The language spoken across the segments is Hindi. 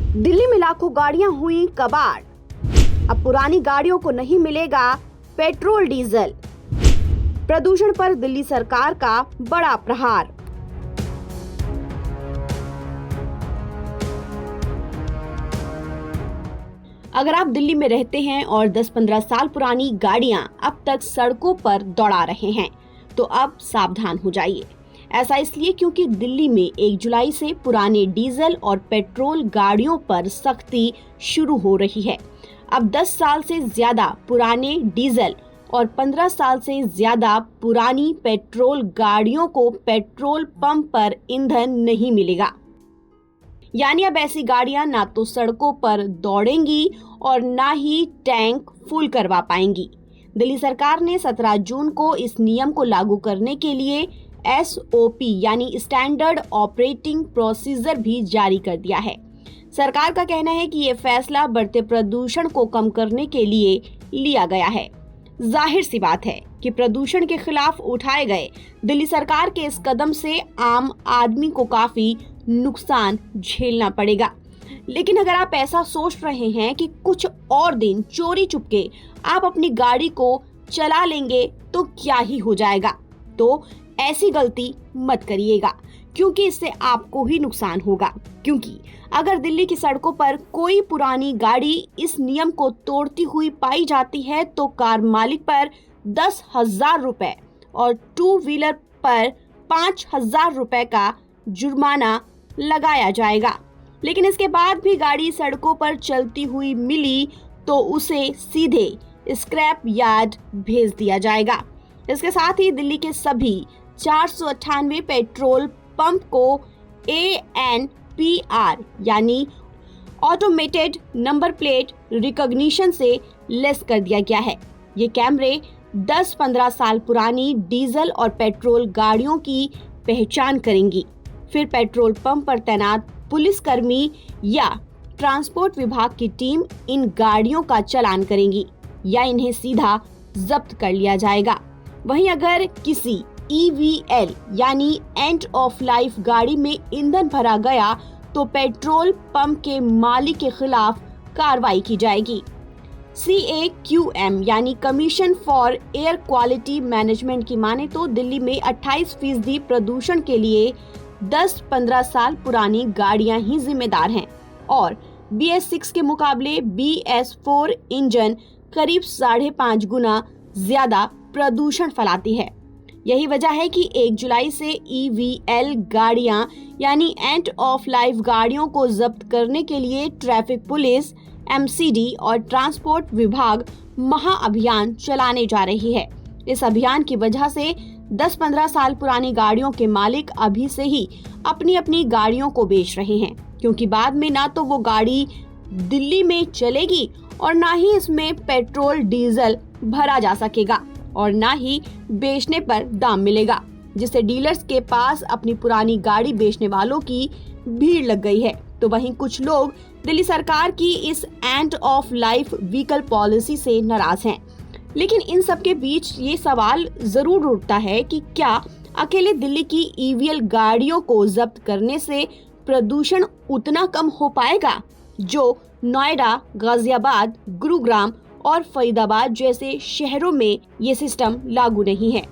दिल्ली में लाखों गाड़ियां हुई कबाड़। अब पुरानी गाड़ियों को नहीं मिलेगा पेट्रोल डीजल। प्रदूषण पर दिल्ली सरकार का बड़ा प्रहार। अगर आप दिल्ली में रहते हैं और 10-15 साल पुरानी गाड़ियां अब तक सड़कों पर दौड़ा रहे हैं तो अब सावधान हो जाइए। ऐसा इसलिए क्योंकि दिल्ली में 1 जुलाई से पुराने डीजल और पेट्रोल गाड़ियों पर सख्ती शुरू हो रही है। अब 10 साल से ज्यादा पुराने डीजल और 15 साल से ज्यादा पुरानी पेट्रोल गाड़ियों को पेट्रोल पंप पर ईंधन नहीं मिलेगा। यानी अब ऐसी गाड़ियां ना तो सड़कों पर दौड़ेंगी और ना ही टैंक फुल करवा पाएंगी। दिल्ली सरकार ने 17 जून को इस नियम को लागू करने के लिए SOP यानी स्टैंडर्ड ऑपरेटिंग प्रोसीजर भी जारी कर दिया है। सरकार का कहना है कि ये फैसला बढ़ते प्रदूषण को कम करने के लिए लिया गया है। जाहिर सी बात है कि प्रदूषण के खिलाफ उठाए गए दिल्ली सरकार के इस कदम से आम आदमी को काफी नुकसान झेलना पड़ेगा। लेकिन अगर आप ऐसा सोच रहे हैं कि कुछ और दिन चोरी चुपके आप अपनी गाड़ी को चला लेंगे तो क्या ही हो जाएगा, तो ऐसी गलती मत करिएगा, क्योंकि इससे आपको ही नुकसान होगा। क्योंकि अगर दिल्ली की सड़कों पर कोई पुरानी गाड़ी इस नियम को तोड़ती हुई पाई जाती है तो कार मालिक पर 10,000 रुपए और 2 व्हीलर पर 5,000 रुपए का जुर्माना लगाया जाएगा। लेकिन इसके बाद भी गाड़ी सड़कों पर चलती हुई मिली तो उसे सीधे स्क्रैप यार्ड भेज दिया जाएगा। इसके साथ ही दिल्ली के सभी 498 पेट्रोल पंप को ANPR यानी ऑटोमेटेड नंबर प्लेट रिकॉग्निशन से लेस कर दिया गया है। ये कैमरे 10-15 साल पुरानी डीजल और पेट्रोल गाड़ियों की पहचान करेंगी। फिर पेट्रोल पंप पर तैनात पुलिसकर्मी या ट्रांसपोर्ट विभाग की टीम इन गाड़ियों का चालान करेंगी या इन्हें सीधा जब्त कर लिया जाएगा। वहीं अगर किसी EVL यानी एंड ऑफ लाइफ गाड़ी में ईंधन भरा गया तो पेट्रोल पंप के मालिक के खिलाफ कार्रवाई की जाएगी। CAQM यानी commission for air quality management की माने तो दिल्ली में 28% प्रदूषण के लिए 10-15 साल पुरानी गाड़ियां ही जिम्मेदार हैं और BS6 के मुकाबले BS4 इंजन करीब 5.5 गुना ज्यादा प्रदूषण फैलाती है। यही वजह है कि 1 जुलाई से EVL गाड़ियां यानी एंड ऑफ लाइफ गाड़ियों को जब्त करने के लिए ट्रैफिक पुलिस, MCD और ट्रांसपोर्ट विभाग महाअभियान चलाने जा रही है। इस अभियान की वजह से 10-15 साल पुरानी गाड़ियों के मालिक अभी से ही अपनी अपनी गाड़ियों को बेच रहे हैं, क्योंकि बाद में ना तो वो गाड़ी दिल्ली में चलेगी और ना ही इसमें पेट्रोल डीजल भरा जा सकेगा और ना ही बेचने पर दाम मिलेगा, जिससे डीलर्स के पास अपनी पुरानी गाड़ी बेचने वालों की भीड़ लग गई है। तो वहीं कुछ लोग दिल्ली सरकार की इस end of life vehicle policy से नाराज हैं। लेकिन इन सब के बीच ये सवाल जरूर उठता है कि क्या अकेले दिल्ली की EVL गाड़ियों को जब्त करने से प्रदूषण उतना कम हो पाएगा जो नोएडा, गाजियाबाद, गुरुग्राम और फरीदाबाद जैसे शहरों में ये सिस्टम लागू नहीं है।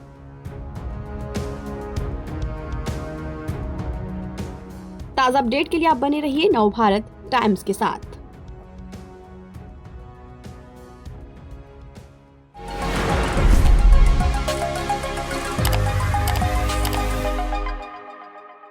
ताज़ा अपडेट के लिए आप बने रहिए नवभारत टाइम्स के साथ।